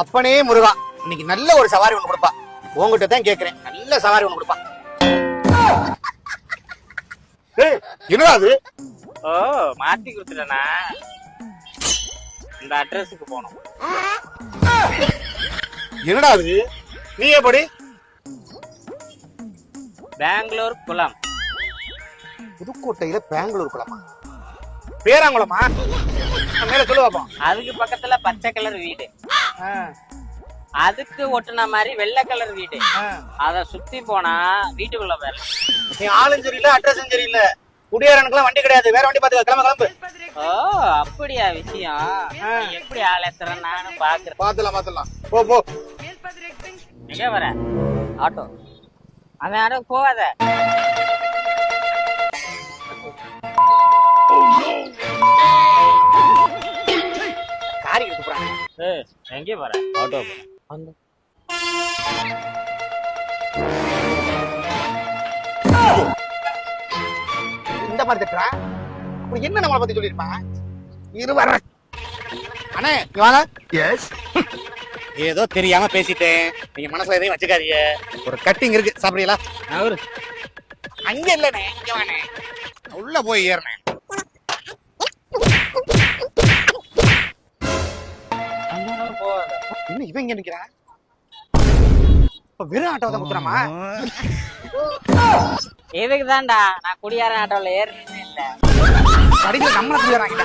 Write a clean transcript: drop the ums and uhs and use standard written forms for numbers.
அப்பனே முருகா, இன்னைக்கு நல்ல ஒரு சவாரி ஒண்ணு கொடுப்பா. உங்ககிட்ட தான் கேக்குறேன், நல்ல சவாரி ஒண்ணு கொடுப்பா. என்னடா அது? ஓ, மாத்தி கொடுத்துட்டேனா? இந்த அட்ரஸுக்கு போனோம். என்னடா அது? நீ எப்படி? பெங்களூர் குளம். புதுக்கோட்டையில பெங்களூர் குளமா? பேராங்குளமா? மேல சொல்லு பாப்போம். அதுக்கு பக்கத்துல பச்சை கலர் வீடு, அதுக்கு ஒட்டுன மாதிரி வெள்ளை கலர் வீடு. அத சுத்தி போனா வீட்டுக்குள்ள வேலை. நீ ஆளும் சரியில்லை, அட்ரஸும் சரியில்லை. குடியாரனுக்குலாம் வண்டி கிடையாது, வேற வண்டி பாத்துக்க. கிளம்ப கிளம்பு. ஓ, அப்படியா விஷயம்? நீ எப்படி ஆளேத்துற நானும் பாக்குறேன். பாத்துலாம். போ போ. எங்க வர? ஆட்டோ. அந்த ஆட்டோ போகாத. காரி எடுத்து போறாங்க. எங்க போற? ஆட்டோ போற. வந்து இந்த மாதிரி தட்டுறா. அப்படி என்ன நம்மளை பத்தி சொல்லிருப்பான்? இரு வர. அண்ணே இங்க வாங்க. எஸ். ஏதோ தெரியாம பேசிட்டேன், நீங்க மனசுல எதையும் வச்சுக்காதீங்க. ஒரு கட்டிங் இருக்கு, சாப்பிடுறீங்களா? அவரு அங்க இல்லனே, இங்க வானே. உள்ள போய் ஏறனே. போகாத. இன்னும் இவன் இங்க நிக்கிறான். வெறும் ஆட்டோவை தான் குத்துறாமா? எதுக்கு தான்டா நான் குடியார ஆட்டோல ஏறினே இல்ல. கடைசியில் நம்மள குடியாராங்க.